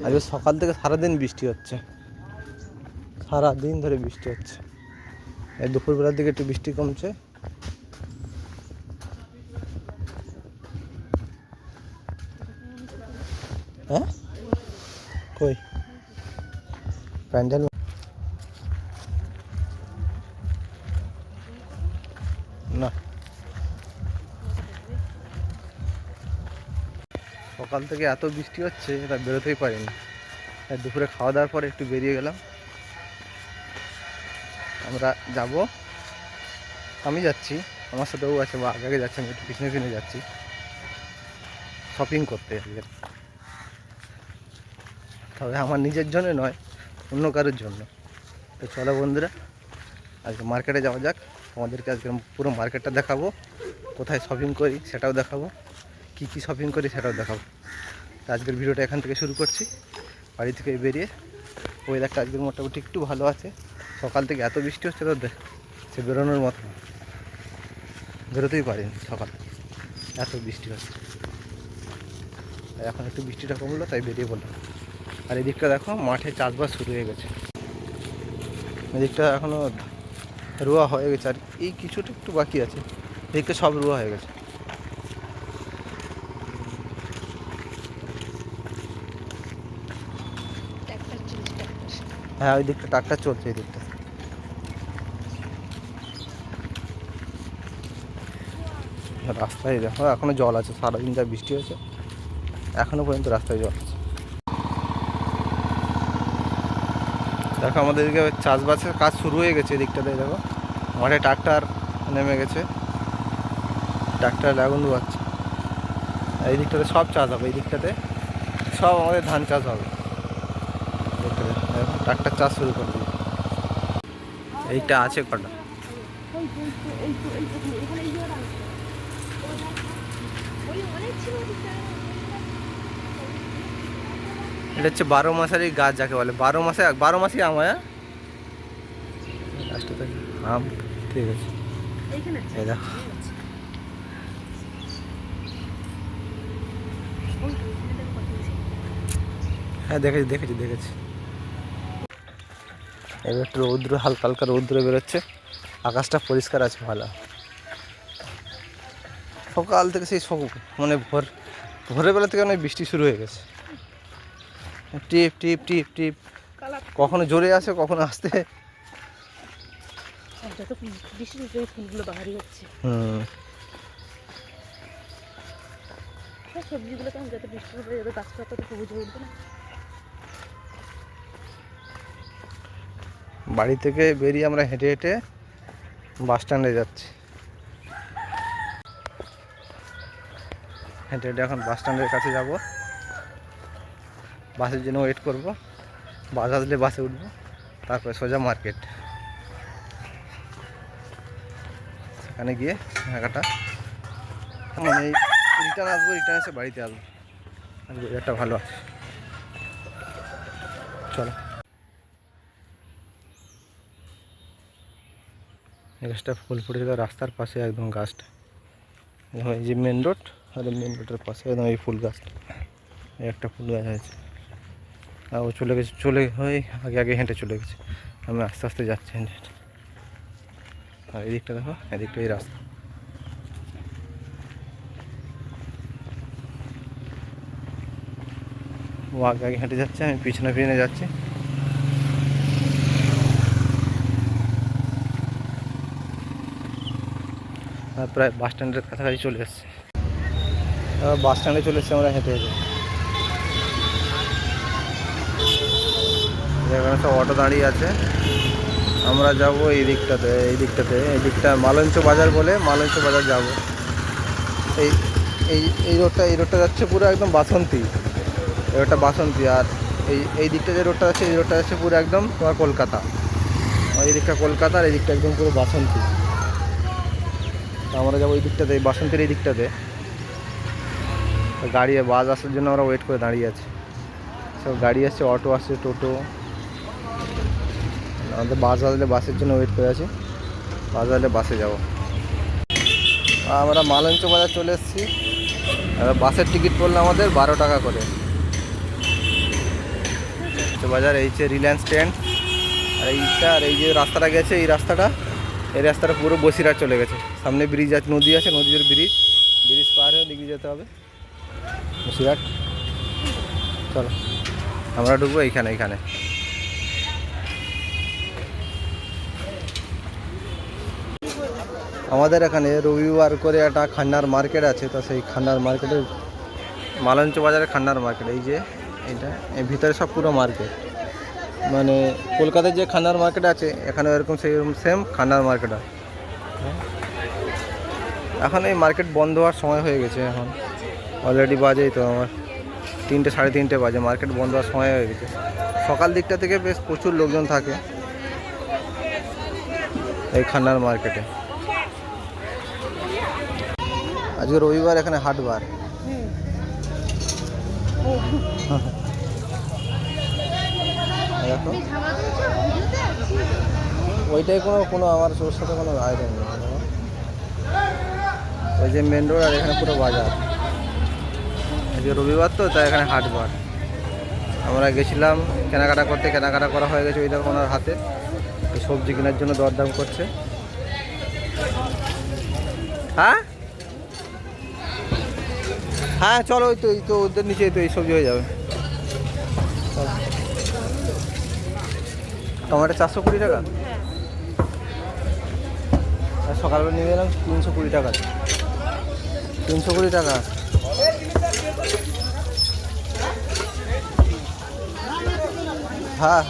আজকে সকাল থেকে সারাদিন বৃষ্টি হচ্ছে, সারাদিন ধরে বৃষ্টি হচ্ছে। এই দুপুরবেলার দিকে একটু বৃষ্টি কমছে। হ্যাঁ কই প্যান্ডেল না, সকাল থেকে এত বৃষ্টি হচ্ছে এটা বেরোতেই পারিনি। দুপুরে খাওয়া দাওয়ার পরে একটু বেরিয়ে গেলাম। আমরা যাব, আমি যাচ্ছি, আমার সাথেও আছে, বা আগে যাচ্ছি, আমি একটু পিছনে পিছনে যাচ্ছি শপিং করতে আজকে। তবে আমার নিজের জন্য নয়, অন্য কারোর জন্য। তো চলো বন্ধুরা, আজকে মার্কেটে যাওয়া যাক। আমাদেরকে আজকে পুরো মার্কেটটা দেখাবো, কোথায় শপিং করি সেটাও দেখাবো, কি কি শপিং করি সেটাও দেখাবো। তো আজকের ভিডিওটা এখান থেকে শুরু করছি, বাড়ি থেকে বেরিয়ে। ওয়েদারটা আজকের মোটামুটি একটু ভালো আছে। সকাল থেকে এত বৃষ্টি হচ্ছে তো সে বেরোনোর মতো, বেরোতেই পারিনি সকাল, এত বৃষ্টি হচ্ছে। এখন একটু বৃষ্টিটা কমলো তাই বেরিয়ে পড়লাম। আর এদিকটা দেখো, মাঠে চাষবাস শুরু হয়ে গেছে। এদিকটা এখনও রোয়া হয়ে গেছে, আর এই কিছুটা একটু বাকি আছে। এদিকে সব রোয়া হয়ে গেছে। হ্যাঁ ওই দিকটা ট্রাক্টর চলছে, এই দিকটা। রাস্তায় দেখো এখনো জল আছে, সারাদিন যা বৃষ্টি হয়েছে এখনো পর্যন্ত রাস্তায় জল আছে। দেখো আমাদের এদিকে চাষবাসের কাজ শুরু হয়ে গেছে। এদিকটাতে দেখো মাঠে ট্রাক্টর নেমে গেছে, ট্রাক্টর আগুন ধোয়াচ্ছে। এই দিকটাতে সব চাষ হবে, এই দিকটাতে সব আমাদের ধান চাষ হবে। ট্রাক্টর চাষ শুরু করে দিই। এইটা আছে কটা, এটা হচ্ছে 12 মাসেরই গাছ, যাকে বলে 12 মাসই আম হয়। গাছটা থেকে আম ঠিক আছে, এই দেখো। হ্যাঁ দেখেছি দেখেছি দেখেছি। এবার একটু রৌদ্র, হালকা হালকা রৌদ্র বেরোচ্ছে, আকাশটা পরিষ্কার আছে, ভালো। সকাল থেকে সেই মানে ভোরবেলা থেকে অনেক বৃষ্টি শুরু হয়ে গেছে। টিপ টিপ টিপ টিপ, কখনো জোরে আসে কখনো আসতে। ফুলগুলো বাহারি হচ্ছে। সবজিগুলো কেমন, যত বৃষ্টি হবে যত গাছপাতা তো সবুজ হয়ে উঠবে না। বাড়ি থেকে বেরিয়ে আমরা হেঁটে হেঁটে বাস স্ট্যান্ডে যাচ্ছি। হেঁটে হেঁটে এখন বাস স্ট্যান্ডের কাছে যাব, বাসের জন্য ওয়েট করব। বাস আসলে বাসে উঠবো, তারপরে সোজা মার্কেট। সেখানে গিয়ে কেনাকাটা, মানে রিটার্ন আসবো, রিটার্ন এসে বাড়িতে আসবো। ওয়েদারটা ভালো আছে, চলো। এই গাছটা ফুল ফুটেছিল রাস্তার পাশে, একদম গাছটা এই যে মেন রোড, আর মেন রোডের পাশে একদম এই ফুল গাছটা। এই একটা ফুল গাছ আছে, আর ও চলে গেছে, চলে হয়ে আগে আগে হেঁটে চলে গেছে। আমি আস্তে আস্তে যাচ্ছি হেঁটে হেঁটে। আর এদিকটা দেখো, এদিকটা এই রাস্তা। ও আগে আগে হেঁটে যাচ্ছে, আমি পিছনে পিছনে যাচ্ছি। প্রায় বাস স্ট্যান্ডের কাছাকাছি চলে এসেছে। বাস স্ট্যান্ডে চলে এসেছি আমরা হেঁটে হেঁটে। এখানে সব অটো দাঁড়িয়ে আছে। আমরা যাব এই দিকটাতে, এই দিকটাতে, এই দিকটা মালঞ্চ বাজার বলে, মালঞ্চ বাজার যাব। এই এই এই রোডটা যাচ্ছে পুরো একদম বাসন্তী, এই রোডটা বাসন্তী। আর এই দিকটা যে রোডটা আছে, এই রোডটা যাচ্ছে পুরো একদম তোমার কলকাতা। আর এই দিকটা কলকাতা, আর এই দিকটা একদম পুরো বাসন্তী। আমরা যাবো এই দিকটাতে, এই বাসন্তীর এই দিকটাতে। গাড়ি বাস আসার জন্য আমরা ওয়েট করে দাঁড়িয়ে আছি। সব গাড়ি আসছে, অটো আসছে, টোটো। আমাদের বাস আসলে বাসের জন্য ওয়েট করে আছি, বাস আসলে বাসে যাব। আমরা মালঞ্চ বাজার চলে এসেছি। বাসের টিকিট পড়লো আমাদের 12 টাকা করে। হচ্ছে বাজার। এই যে রিলায়েন্স ট্রেন্ড, আর এইটা, আর এই যে রাস্তাটা গেছে, এই রাস্তাটা পুরো বসিরহাট চলে গেছে। সামনে ব্রিজ আছে, নদী আছে, নদীর ব্রিজ পার হয়ে দিকে যেতে হবে বসিরহাট। চলো আমরা ঢুকবো এইখানে। আমাদের এখানে রবিবার করে একটা খান্নার মার্কেট আছে, তো সেই খান্নার মার্কেটের মালঞ্চ বাজারে খান্নার মার্কেট, এই যে এইটা, এই ভিতরে সব পুরো মার্কেট। মানে কলকাতায় যে খান্নার মার্কেট আছে এখানে এরকম সেম খান্নার মার্কেট আছে। এখন এই মার্কেট বন্ধ হওয়ার সময় হয়ে গেছে, এখন অলরেডি বাজেই তো আমার 3টে, 3:30 বাজে, মার্কেট বন্ধ হওয়ার সময় হয়ে গেছে। সকাল দিকটা থেকে বেশ প্রচুর লোকজন থাকে এই খান্নার মার্কেটে। আজকে রবিবার, এখানে হাটবার। দেখো ওইটাই কোনো আমার ওর সাথে কোনো আইডিয়া নেই। ওই যে মেন রোড, আর এখানে পুরো বাজার। আজকে রবিবার তো, তাই এখানে হাটবার। আমরা গেছিলাম কেনাকাটা করতে, কেনাকাটা করা হয়ে গেছে। ওই দেখো ওনার হাতে সবজি কেনার জন্য দরদাম করছে। হ্যাঁ চলো, এই তো ওদের নিচে তো এই সবজি হয়ে যাবে। টমেটো 420 টাকা, আর সকালবেলা নিয়ে গেলাম 320 টাকা। 320 টাকা। হ্যাঁ,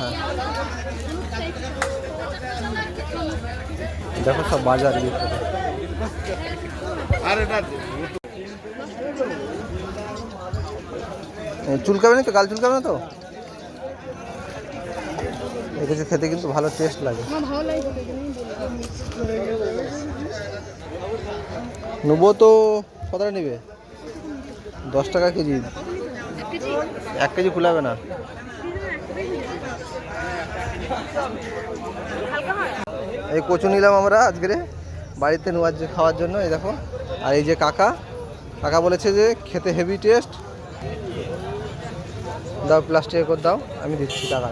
দেখো সব বাজার চুলকাবে না তো, গাল চুলকাবে না তো। কিছু খেতে কিন্তু ভালো টেস্ট লাগে। নেবো তো, কতটা নেবে? 10 টাকা কেজি। 1 কেজি কুলাবে না। এই কচু নিলাম আমরা আজকে বাড়িতে খাওয়ার জন্য। এই দেখো, আর এই যে কাকা বলেছে যে খেতে হেভি টেস্ট, দাও প্লাস্টিকে করে দাও, আমি দিচ্ছি টাকা।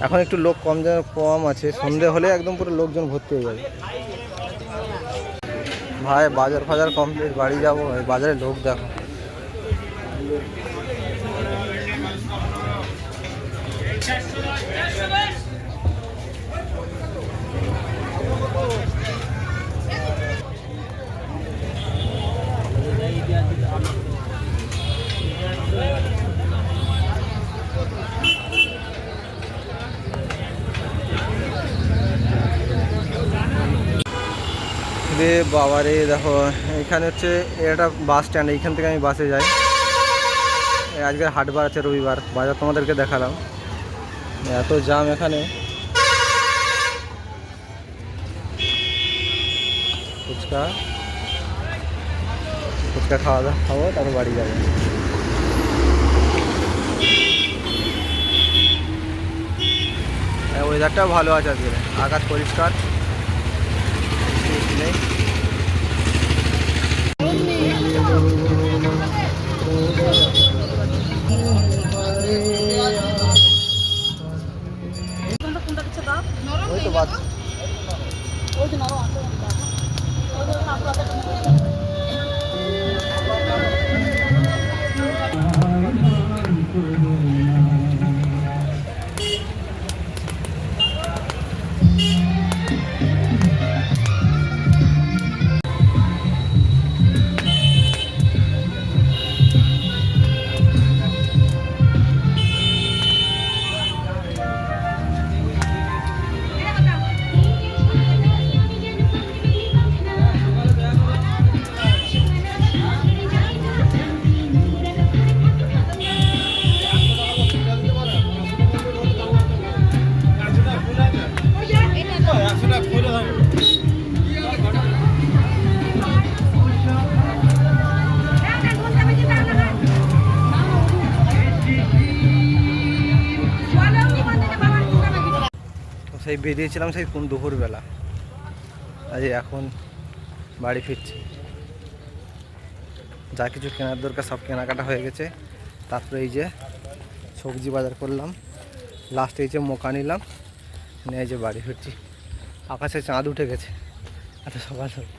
এখন একটু লোক কম আছে, সন্ধে হলে একদম পুরো লোকজন ভর্তি হয়ে যাবে। ভাই বাজার কমপ্লিট, বাড়ি যাবো। বাজারে লোক দেখো। বাবারে দেখো, এখানে হচ্ছে এটা বাস স্ট্যান্ড, এইখান থেকে আমি বাসে যাই। আজকে হাটবার আছে, রবিবার। বাজার তোমাদেরকে দেখালাম, এত জাম এখানে। ফুচকা খাওয়া দাওয়া খাবো, তারপর বাড়ি যাবো। ওয়েদারটাও ভালো আছে আজকে, আকাশ পরিষ্কার নেই। ওই তো বাচ্চা সেই বেরিয়েছিলাম সেই কোন দুপুরবেলা, আজ এখন বাড়ি ফিরছি। যা কিছু কেনার দরকার সব কেনাকাটা হয়ে গেছে। তারপরে এই যে সবজি বাজার করলাম, লাস্টে এই যে মোকা নিলাম, নিয়ে এই যে বাড়ি ফিরছি। আকাশে চাঁদ উঠে গেছে এত সকাল সকাল।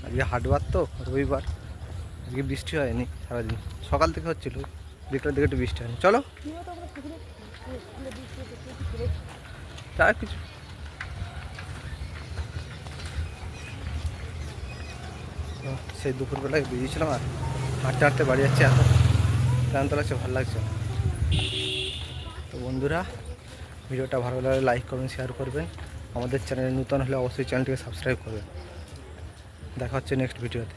আজকে হাটবার তো, রবিবার, আজকে বৃষ্টি হয়নি সারাদিন, সকাল থেকে হচ্ছিল, বিকেলের দিকে একটু বৃষ্টি হয়নি। চলো যা কিছু। সেই দুপুরবেলায় বেরিয়েছিলাম আর হাঁটতে হাঁটতে বাড়ি যাচ্ছে, এত ক্লান্ত লাগছে, ভালো লাগছে না। তো বন্ধুরা, ভিডিওটা ভালো লাগলে লাইক করবেন, শেয়ার করবেন। আমাদের চ্যানেলে নতুন হলে অবশ্যই চ্যানেলটিকে সাবস্ক্রাইব করবেন। দেখা হচ্ছে নেক্সট ভিডিওতে।